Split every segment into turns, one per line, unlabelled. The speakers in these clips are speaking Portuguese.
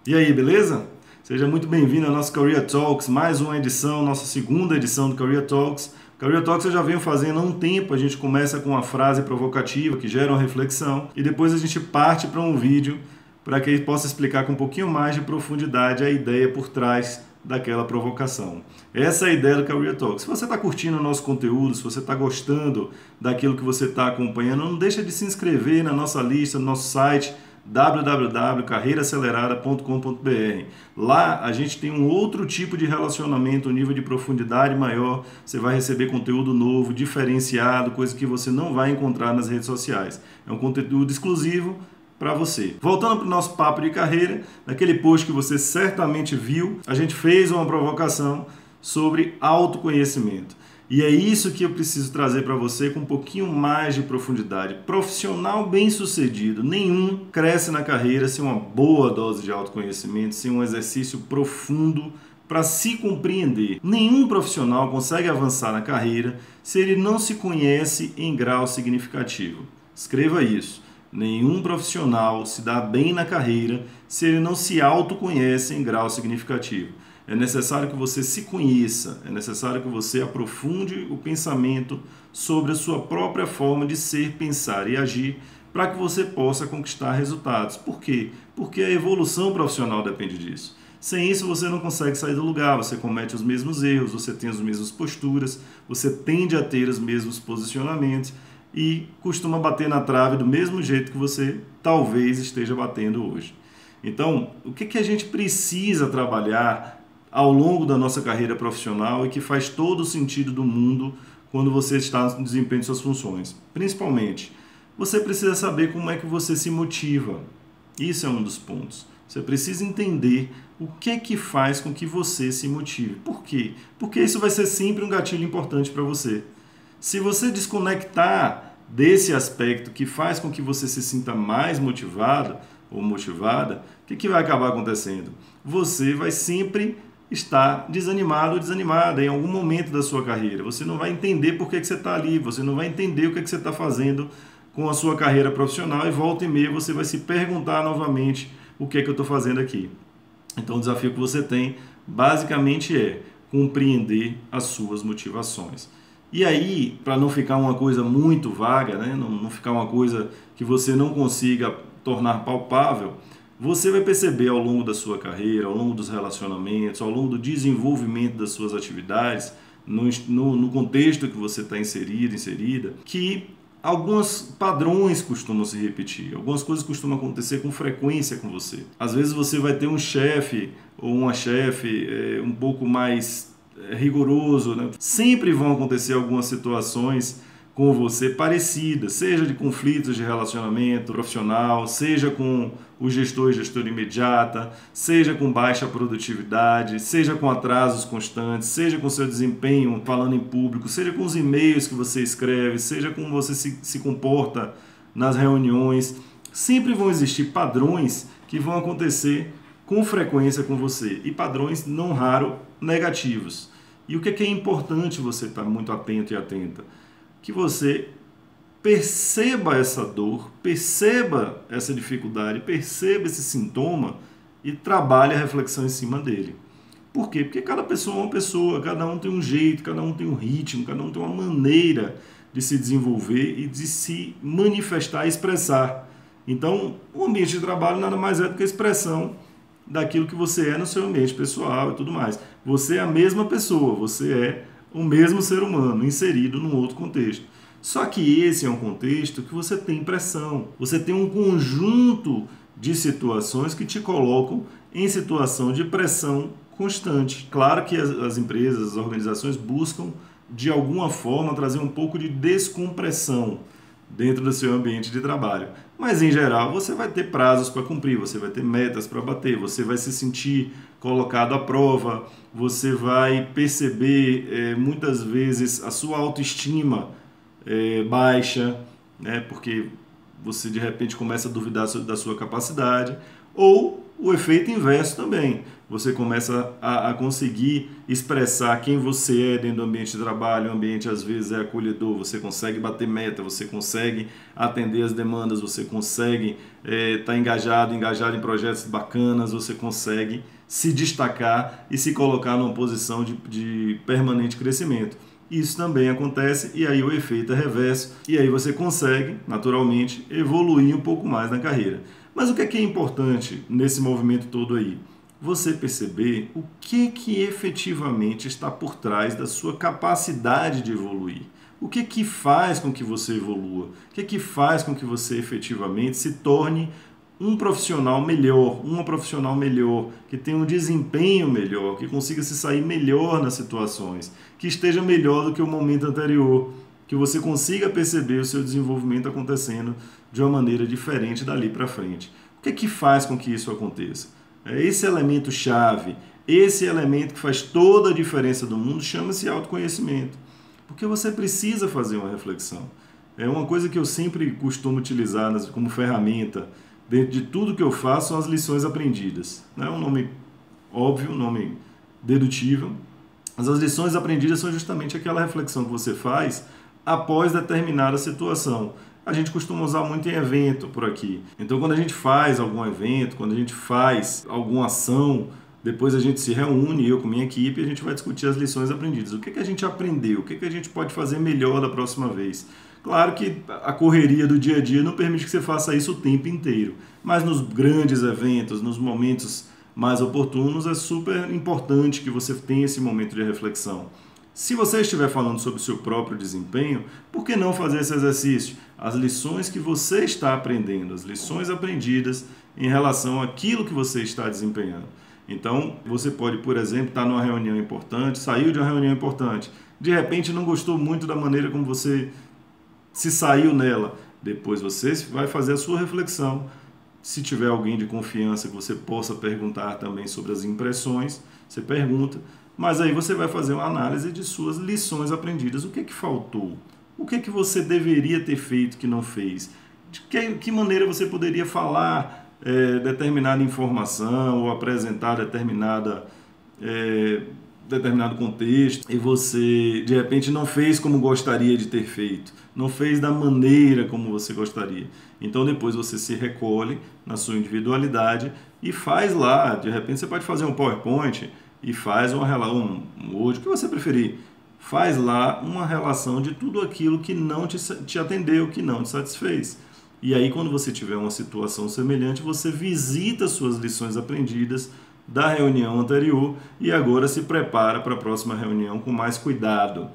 E aí, beleza? Seja muito bem-vindo ao nosso Career Talks, mais uma edição, nossa segunda edição do Career Talks. Career Talks eu já venho fazendo há um tempo, a gente começa com uma frase provocativa que gera uma reflexão e depois a gente parte para um vídeo para que ele possa explicar com um pouquinho mais de profundidade a ideia por trás daquela provocação. Essa é a ideia do Career Talks. Se você está curtindo o nosso conteúdo, se você está gostando daquilo que você está acompanhando, não deixa de se inscrever na nossa lista, no nosso site, www.carreiracelerada.com.br. Lá a gente tem um outro tipo de relacionamento, um nível de profundidade maior. Você vai receber conteúdo novo, diferenciado, coisa que você não vai encontrar nas redes sociais. É um conteúdo exclusivo para você. Voltando para o nosso papo de carreira, naquele post que você certamente viu, a gente fez uma provocação sobre autoconhecimento. E é isso que eu preciso trazer para você com um pouquinho mais de profundidade. Profissional bem-sucedido, nenhum cresce na carreira sem uma boa dose de autoconhecimento, sem um exercício profundo para se compreender. Nenhum profissional consegue avançar na carreira se ele não se conhece em grau significativo. Escreva isso. Nenhum profissional se dá bem na carreira se ele não se autoconhece em grau significativo. É necessário que você se conheça, é necessário que você aprofunde o pensamento sobre a sua própria forma de ser, pensar e agir para que você possa conquistar resultados. Por quê? Porque a evolução profissional depende disso. Sem isso você não consegue sair do lugar, você comete os mesmos erros, você tem as mesmas posturas, você tende a ter os mesmos posicionamentos e costuma bater na trave do mesmo jeito que você talvez esteja batendo hoje. Então, o que a gente precisa trabalhar ao longo da nossa carreira profissional e que faz todo o sentido do mundo quando você está no desempenho de suas funções? Principalmente, você precisa saber como é que você se motiva. Isso é um dos pontos. Você precisa entender o que faz com que você se motive. Por quê? Porque isso vai ser sempre um gatilho importante para você. Se você desconectar desse aspecto que faz com que você se sinta mais motivado ou motivada, o que vai acabar acontecendo? Você vai sempre estar desanimado ou desanimada em algum momento da sua carreira. Você não vai entender por que você está ali, você não vai entender o que você está fazendo com a sua carreira profissional e volta e meia você vai se perguntar novamente o que eu estou fazendo aqui. Então o desafio que você tem basicamente é compreender as suas motivações. E aí, para não ficar uma coisa muito vaga, né? não ficar uma coisa que você não consiga tornar palpável, você vai perceber ao longo da sua carreira, ao longo dos relacionamentos, ao longo do desenvolvimento das suas atividades, no contexto que você está inserido, inserida, que alguns padrões costumam se repetir, algumas coisas costumam acontecer com frequência com você. Às vezes você vai ter um chefe ou uma chefe um pouco mais rigoroso, né? Sempre vão acontecer algumas situações com você parecidas, seja de conflitos de relacionamento profissional, seja com o gestor e gestora imediata, seja com baixa produtividade, seja com atrasos constantes, seja com seu desempenho falando em público, seja com os e-mails que você escreve, seja como você se comporta nas reuniões. Sempre vão existir padrões que vão acontecer com frequência com você e padrões não raro negativos. E o que é importante você estar muito atento e atenta? Que você perceba essa dor, perceba essa dificuldade, perceba esse sintoma e trabalhe a reflexão em cima dele. Por quê? Porque cada pessoa é uma pessoa, cada um tem um jeito, cada um tem um ritmo, cada um tem uma maneira de se desenvolver e de se manifestar e expressar. Então, o ambiente de trabalho nada mais é do que a expressão daquilo que você é no seu ambiente pessoal e tudo mais. Você é a mesma pessoa, você é o mesmo ser humano inserido num outro contexto. Só que esse é um contexto que você tem pressão, você tem um conjunto de situações que te colocam em situação de pressão constante. Claro que as empresas, as organizações buscam de alguma forma trazer um pouco de descompressão dentro do seu ambiente de trabalho. Mas, em geral, você vai ter prazos para cumprir, você vai ter metas para bater, você vai se sentir colocado à prova, você vai perceber muitas vezes a sua autoestima baixa, né, porque você de repente começa a duvidar da sua capacidade, ou o efeito inverso também. Você começa a conseguir expressar quem você é dentro do ambiente de trabalho. O ambiente às vezes é acolhedor, você consegue bater meta, você consegue atender as demandas, você consegue estar engajado em projetos bacanas, você consegue se destacar e se colocar numa posição de permanente crescimento. Isso também acontece e aí o efeito é reverso e aí você consegue, naturalmente, evoluir um pouco mais na carreira. Mas o que é importante nesse movimento todo aí? Você perceber o que efetivamente está por trás da sua capacidade de evoluir. O que faz com que você evolua? O que faz com que você efetivamente se torne um profissional melhor, uma profissional melhor, que tenha um desempenho melhor, que consiga se sair melhor nas situações, que esteja melhor do que o momento anterior, que você consiga perceber o seu desenvolvimento acontecendo de uma maneira diferente dali para frente. O que faz com que isso aconteça? Esse elemento chave, esse elemento que faz toda a diferença do mundo, chama-se autoconhecimento. Porque você precisa fazer uma reflexão. É uma coisa que eu sempre costumo utilizar como ferramenta dentro de tudo que eu faço, são as lições aprendidas. É um nome óbvio, um nome dedutível, mas as lições aprendidas são justamente aquela reflexão que você faz após determinada situação. A gente costuma usar muito em evento por aqui. Então, quando a gente faz algum evento, quando a gente faz alguma ação, depois a gente se reúne, eu com minha equipe, e a gente vai discutir as lições aprendidas. O que a gente aprendeu? O que a gente pode fazer melhor da próxima vez? Claro que a correria do dia a dia não permite que você faça isso o tempo inteiro, mas nos grandes eventos, nos momentos mais oportunos, é super importante que você tenha esse momento de reflexão. Se você estiver falando sobre o seu próprio desempenho, por que não fazer esse exercício? As lições que você está aprendendo, as lições aprendidas em relação àquilo que você está desempenhando. Então, você pode, por exemplo, estar numa reunião importante, saiu de uma reunião importante, de repente não gostou muito da maneira como você se saiu nela. Depois você vai fazer a sua reflexão. Se tiver alguém de confiança que você possa perguntar também sobre as impressões, você pergunta. Mas aí você vai fazer uma análise de suas lições aprendidas. O que faltou? O que você deveria ter feito que não fez? De que maneira você poderia falar determinada informação ou apresentar determinado contexto e você, de repente, não fez como gostaria de ter feito, não fez da maneira como você gostaria. Então, depois você se recolhe na sua individualidade e faz lá, de repente você pode fazer um PowerPoint e faz um Word, o que você preferir. Faz lá uma relação de tudo aquilo que não te atendeu, que não te satisfez. E aí, quando você tiver uma situação semelhante, você visita suas lições aprendidas da reunião anterior e agora se prepara para a próxima reunião com mais cuidado,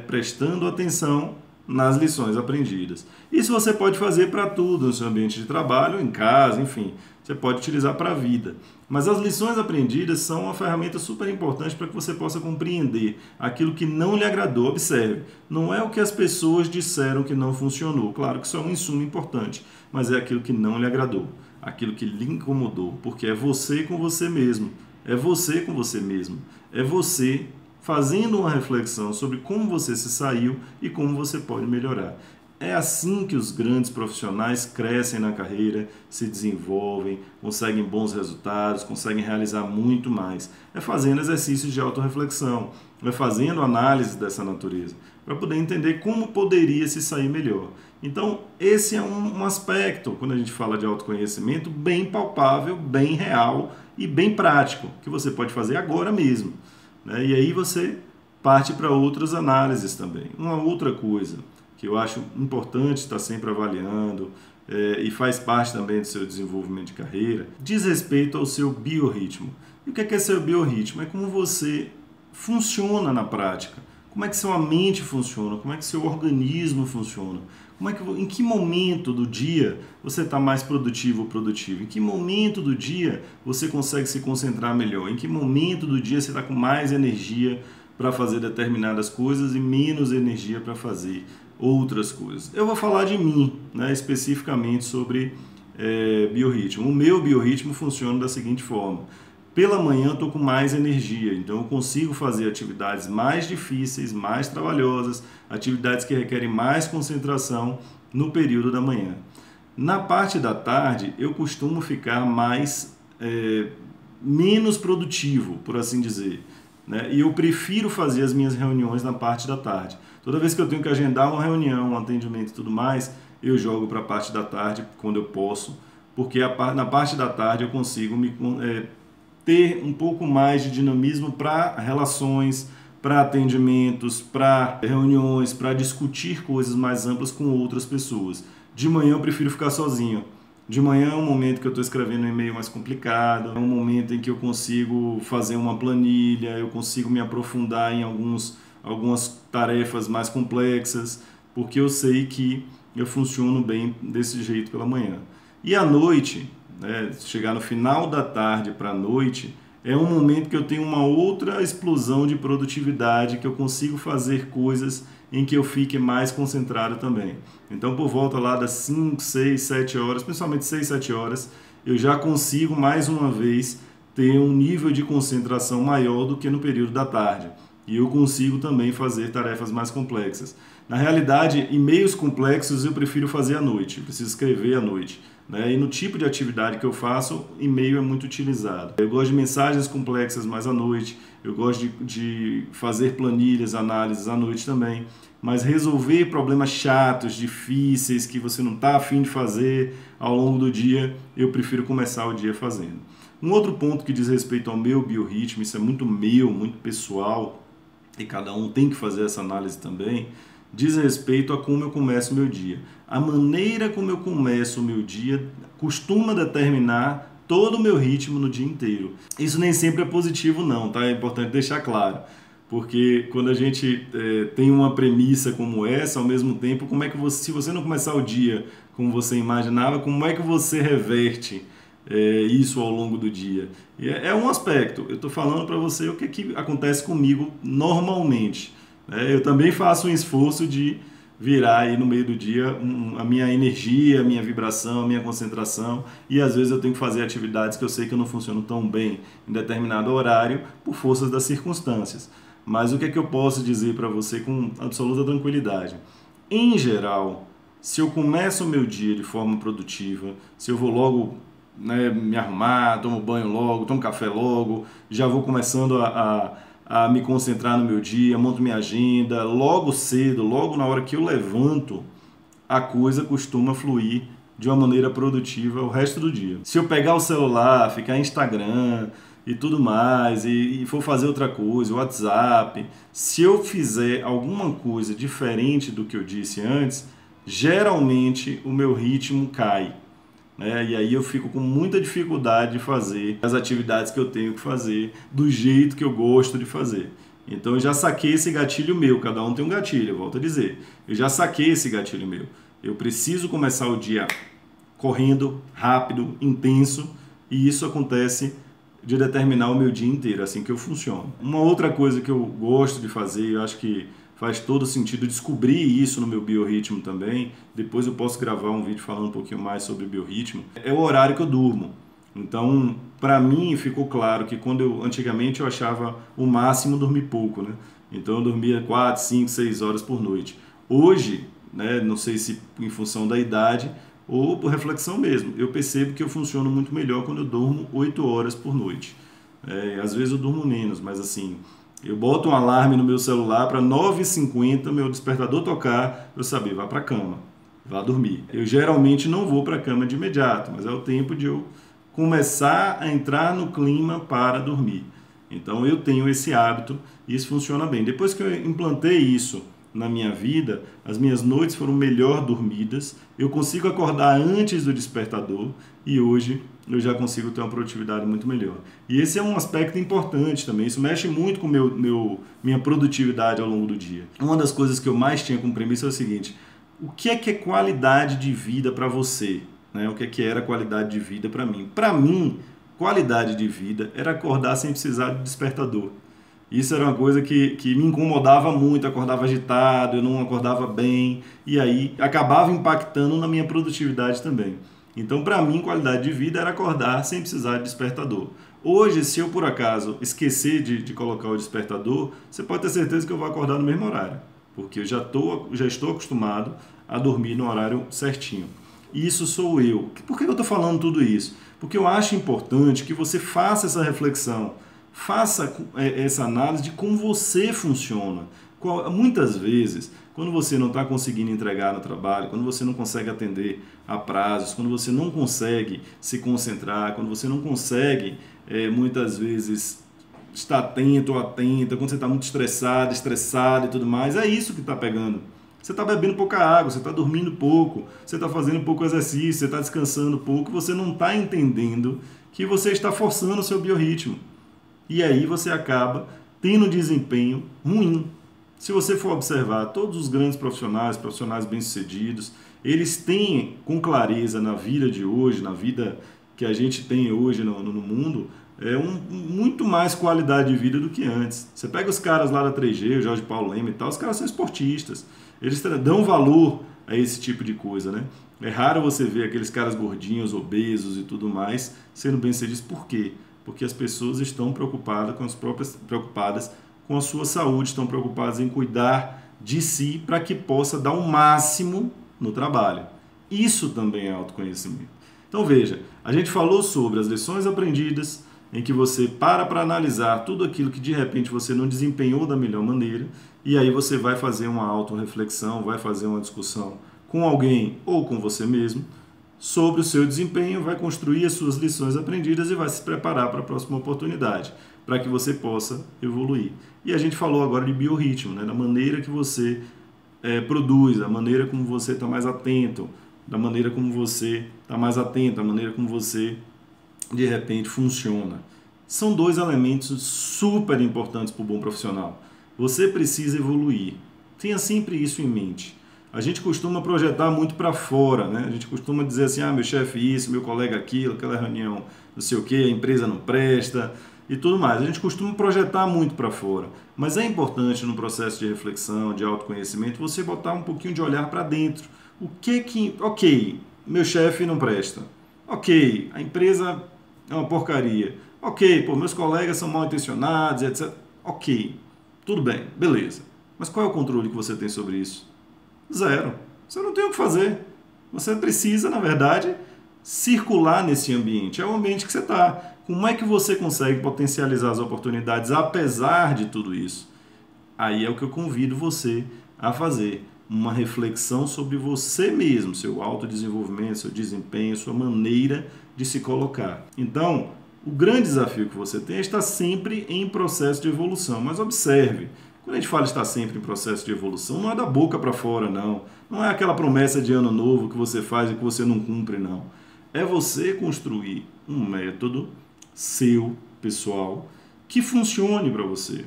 prestando atenção nas lições aprendidas. Isso você pode fazer para tudo, no seu ambiente de trabalho, em casa, enfim, você pode utilizar para a vida. Mas as lições aprendidas são uma ferramenta super importante para que você possa compreender aquilo que não lhe agradou. Observe, não é o que as pessoas disseram que não funcionou. Claro que isso é um insumo importante, mas é aquilo que não lhe agradou, aquilo que lhe incomodou, porque é você com você mesmo, é você com você mesmo, é você fazendo uma reflexão sobre como você se saiu e como você pode melhorar. É assim que os grandes profissionais crescem na carreira, se desenvolvem, conseguem bons resultados, conseguem realizar muito mais. É fazendo exercícios de autorreflexão, é fazendo análise dessa natureza, para poder entender como poderia se sair melhor. Então, esse é um aspecto, quando a gente fala de autoconhecimento, bem palpável, bem real e bem prático, que você pode fazer agora mesmo. E aí você parte para outras análises também. Uma outra coisa que eu acho importante estar sempre avaliando e faz parte também do seu desenvolvimento de carreira, diz respeito ao seu biorritmo. E o que é seu biorritmo? É como você funciona na prática. Como é que sua mente funciona? Como é que seu organismo funciona? Em que momento do dia você está mais produtivo ou produtivo? Em que momento do dia você consegue se concentrar melhor? Em que momento do dia você está com mais energia para fazer determinadas coisas e menos energia para fazer outras coisas? Eu vou falar de mim, especificamente sobre biorritmo. O meu biorritmo funciona da seguinte forma. Pela manhã eu estou com mais energia, então eu consigo fazer atividades mais difíceis, mais trabalhosas, atividades que requerem mais concentração no período da manhã. Na parte da tarde eu costumo ficar mais menos produtivo, por assim dizer, né? E eu prefiro fazer as minhas reuniões na parte da tarde. Toda vez que eu tenho que agendar uma reunião, um atendimento e tudo mais, eu jogo para a parte da tarde quando eu posso, porque na parte da tarde eu consigo ter um pouco mais de dinamismo para relações, para atendimentos, para reuniões, para discutir coisas mais amplas com outras pessoas. De manhã eu prefiro ficar sozinho. De manhã é um momento que eu estou escrevendo um e-mail mais complicado, é um momento em que eu consigo fazer uma planilha, eu consigo me aprofundar em algumas tarefas mais complexas, porque eu sei que eu funciono bem desse jeito pela manhã. E à noite, né, chegar no final da tarde para a noite, é um momento que eu tenho uma outra explosão de produtividade, que eu consigo fazer coisas em que eu fique mais concentrado também. Então, por volta lá das 5, 6, 7 horas, principalmente 6, 7 horas, eu já consigo mais uma vez ter um nível de concentração maior do que no período da tarde. E eu consigo também fazer tarefas mais complexas. Na realidade, e-mails complexos eu prefiro fazer à noite, eu preciso escrever à noite, né? E no tipo de atividade que eu faço, e-mail é muito utilizado. Eu gosto de mensagens complexas mais à noite, eu gosto de fazer planilhas, análises à noite também, mas resolver problemas chatos, difíceis, que você não está afim de fazer ao longo do dia, eu prefiro começar o dia fazendo. Um outro ponto que diz respeito ao meu biorritmo, isso é muito meu, muito pessoal, e cada um tem que fazer essa análise também, diz respeito a como eu começo o meu dia. A maneira como eu começo o meu dia costuma determinar todo o meu ritmo no dia inteiro. Isso nem sempre é positivo não, tá? É importante deixar claro. Porque quando a gente tem uma premissa como essa, ao mesmo tempo, como é que você, se você não começar o dia como você imaginava, como é que você reverte isso ao longo do dia? E é um aspecto. Eu estou falando para você o que acontece comigo normalmente. Eu também faço um esforço de virar aí no meio do dia a minha energia, a minha vibração, a minha concentração, e às vezes eu tenho que fazer atividades que eu sei que eu não funciono tão bem em determinado horário por forças das circunstâncias. Mas o que é que eu posso dizer para você com absoluta tranquilidade? Em geral, se eu começo o meu dia de forma produtiva, se eu vou logo, né, me arrumar, tomo banho logo, tomo café logo, já vou começando a me concentrar no meu dia, monto minha agenda, logo cedo, logo na hora que eu levanto, a coisa costuma fluir de uma maneira produtiva o resto do dia. Se eu pegar o celular, ficar em Instagram e tudo mais, e for fazer outra coisa, WhatsApp, se eu fizer alguma coisa diferente do que eu disse antes, geralmente o meu ritmo cai. E aí eu fico com muita dificuldade de fazer as atividades que eu tenho que fazer do jeito que eu gosto de fazer. Então eu já saquei esse gatilho meu, cada um tem um gatilho, eu volto a dizer. Eu já saquei esse gatilho meu. Eu preciso começar o dia correndo, rápido, intenso, e isso acontece de determinar o meu dia inteiro, assim que eu funciono. Uma outra coisa que eu gosto de fazer, eu acho que faz todo sentido descobrir isso no meu biorritmo também. Depois eu posso gravar um vídeo falando um pouquinho mais sobre biorritmo. É o horário que eu durmo. Então, para mim ficou claro que antigamente eu achava o máximo dormir pouco, né? Então eu dormia 4, 5, 6 horas por noite. Hoje, né, não sei se em função da idade ou por reflexão mesmo, eu percebo que eu funciono muito melhor quando eu durmo 8 horas por noite. Às vezes eu durmo menos, mas assim, eu boto um alarme no meu celular para 9h50, meu despertador tocar, eu saber, vá para a cama, vá dormir. Eu geralmente não vou para a cama de imediato, mas é o tempo de eu começar a entrar no clima para dormir. Então eu tenho esse hábito e isso funciona bem. Depois que eu implantei isso na minha vida, as minhas noites foram melhor dormidas, eu consigo acordar antes do despertador e hoje eu já consigo ter uma produtividade muito melhor. E esse é um aspecto importante também, isso mexe muito com minha produtividade ao longo do dia. Uma das coisas que eu mais tinha como premissa é o seguinte: o que é qualidade de vida para você? O que é que era qualidade de vida para mim? Para mim, qualidade de vida era acordar sem precisar de despertador. Isso era uma coisa que me incomodava muito, acordava agitado, eu não acordava bem, e aí acabava impactando na minha produtividade também. Então, para mim, qualidade de vida era acordar sem precisar de despertador. Hoje, se eu por acaso esquecer de colocar o despertador, você pode ter certeza que eu vou acordar no mesmo horário, porque eu já estou acostumado a dormir no horário certinho. isso sou eu. Por que eu estou falando tudo isso? Porque eu acho importante que você faça essa reflexão, faça essa análise de como você funciona. Muitas vezes, quando você não está conseguindo entregar no trabalho, quando você não consegue atender a prazos, quando você não consegue se concentrar, quando você não consegue, muitas vezes, estar atento ou atenta, quando você está muito estressado e tudo mais, é isso que está pegando. Você está bebendo pouca água, você está dormindo pouco, você está fazendo pouco exercício, você está descansando pouco, você não está entendendo que você está forçando o seu biorritmo. E aí você acaba tendo desempenho ruim. Se você for observar todos os grandes profissionais bem-sucedidos, eles têm com clareza na vida de hoje, na vida que a gente tem hoje no mundo, muito mais qualidade de vida do que antes. Você pega os caras lá da 3G, o Jorge Paulo Lema e tal, os caras são esportistas. Eles dão valor a esse tipo de coisa, né? É raro você ver aqueles caras gordinhos, obesos e tudo mais sendo bem-sucedidos. Por quê? Porque as pessoas estão preocupadas com a sua saúde, estão preocupadas em cuidar de si para que possa dar o máximo no trabalho. Isso também é autoconhecimento. Então veja, a gente falou sobre as lições aprendidas, em que você para analisar tudo aquilo que de repente você não desempenhou da melhor maneira, e aí você vai fazer uma autorreflexão, vai fazer uma discussão com alguém ou com você mesmo sobre o seu desempenho, vai construir as suas lições aprendidas e vai se preparar para a próxima oportunidade, para que você possa evoluir. E a gente falou agora de biorritmo, né? Da maneira que você produz, da maneira como você está mais atento, da maneira como você está mais atento, da maneira como você de repente funciona. São dois elementos super importantes para o bom profissional. Você precisa evoluir. Tenha sempre isso em mente. A gente costuma projetar muito para fora, né? A gente costuma dizer assim, meu chefe isso, meu colega aquilo, aquela reunião não sei o que, a empresa não presta e tudo mais. A gente costuma projetar muito para fora. Mas é importante no processo de reflexão, de autoconhecimento, você botar um pouquinho de olhar para dentro. Ok, meu chefe não presta. Ok, a empresa é uma porcaria. Ok, meus colegas são mal intencionados, etc. Ok, tudo bem, beleza. Mas qual é o controle que você tem sobre isso? Zero. Você não tem o que fazer. Você precisa, na verdade, circular nesse ambiente. É o ambiente que você está. Como é que você consegue potencializar as oportunidades apesar de tudo isso? Aí é o que eu convido você a fazer. Uma reflexão sobre você mesmo, seu autodesenvolvimento, seu desempenho, sua maneira de se colocar. Então, o grande desafio que você tem é estar sempre em processo de evolução. Mas observe, quando a gente fala estar sempre em processo de evolução, não é da boca para fora, não. Não é aquela promessa de ano novo que você faz e que você não cumpre, não. É você construir um método seu, pessoal, que funcione para você.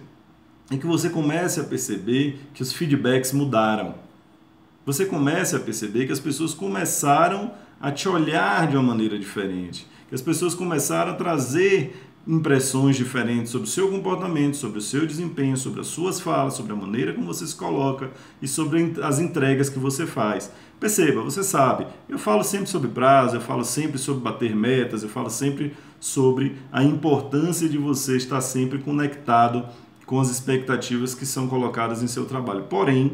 E que você comece a perceber que os feedbacks mudaram. Você comece a perceber que as pessoas começaram a te olhar de uma maneira diferente. Que as pessoas começaram a trazer impressões diferentes sobre o seu comportamento, sobre o seu desempenho, sobre as suas falas, sobre a maneira como você se coloca e sobre as entregas que você faz. Perceba, você sabe, eu falo sempre sobre prazo, eu falo sempre sobre bater metas, eu falo sempre sobre a importância de você estar sempre conectado com as expectativas que são colocadas em seu trabalho. Porém,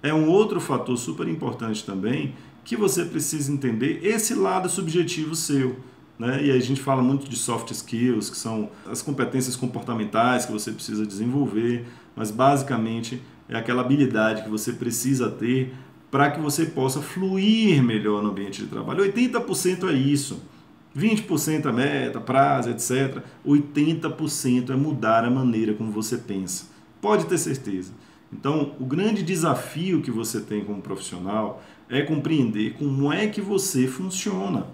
é um outro fator super importante também que você precisa entender esse lado subjetivo seu. Né? E aí a gente fala muito de soft skills, que são as competências comportamentais que você precisa desenvolver, mas basicamente é aquela habilidade que você precisa ter para que você possa fluir melhor no ambiente de trabalho. 80% é isso, 20% é meta, prazo, etc. 80% é mudar a maneira como você pensa. Pode ter certeza. Então, o grande desafio que você tem como profissional é compreender como é que você funciona.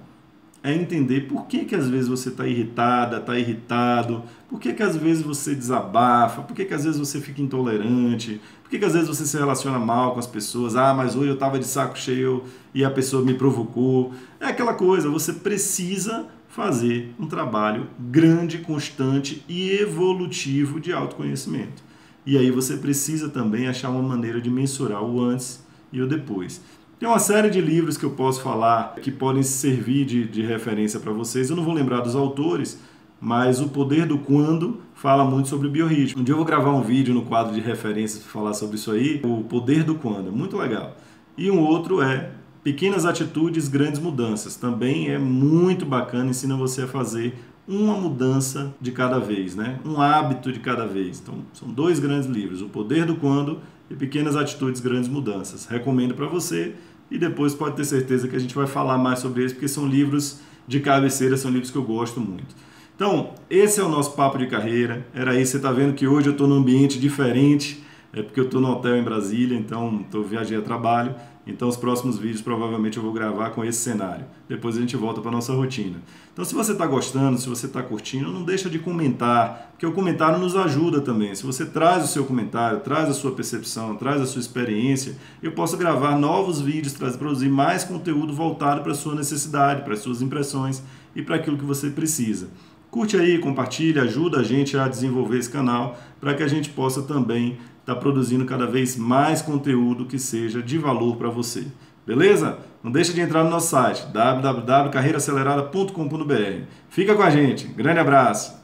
É entender por que às vezes você está irritada, está irritado, por que às vezes você desabafa, por que às vezes você fica intolerante, por que às vezes você se relaciona mal com as pessoas, mas hoje eu estava de saco cheio e a pessoa me provocou. É aquela coisa, você precisa fazer um trabalho grande, constante e evolutivo de autoconhecimento. E aí você precisa também achar uma maneira de mensurar o antes e o depois. Tem uma série de livros que eu posso falar que podem servir de referência para vocês. Eu não vou lembrar dos autores, mas O Poder do Quando fala muito sobre biorritmo. Um dia eu vou gravar um vídeo no quadro de referências para falar sobre isso aí. O Poder do Quando, é muito legal. E um outro é Pequenas Atitudes, Grandes Mudanças. Também é muito bacana, ensina você a fazer uma mudança de cada vez, né? Um hábito de cada vez. Então, são 2 grandes livros, O Poder do Quando e Pequenas Atitudes, Grandes Mudanças. Recomendo para você e depois pode ter certeza que a gente vai falar mais sobre eles, porque são livros de cabeceira, são livros que eu gosto muito. Então, esse é o nosso papo de carreira. Era isso, você está vendo que hoje eu estou num ambiente diferente, é porque eu estou no hotel em Brasília, então estou viajando a trabalho. Então os próximos vídeos provavelmente eu vou gravar com esse cenário. Depois a gente volta para a nossa rotina. Então se você está gostando, se você está curtindo, não deixa de comentar, porque o comentário nos ajuda também. Se você traz o seu comentário, traz a sua percepção, traz a sua experiência, eu posso gravar novos vídeos, produzir mais conteúdo voltado para a sua necessidade, para as suas impressões e para aquilo que você precisa. Curte aí, compartilha, ajuda a gente a desenvolver esse canal para que a gente possa também estar produzindo cada vez mais conteúdo que seja de valor para você. Beleza? Não deixa de entrar no nosso site www.carreiraacelerada.com.br. Fica com a gente. Grande abraço!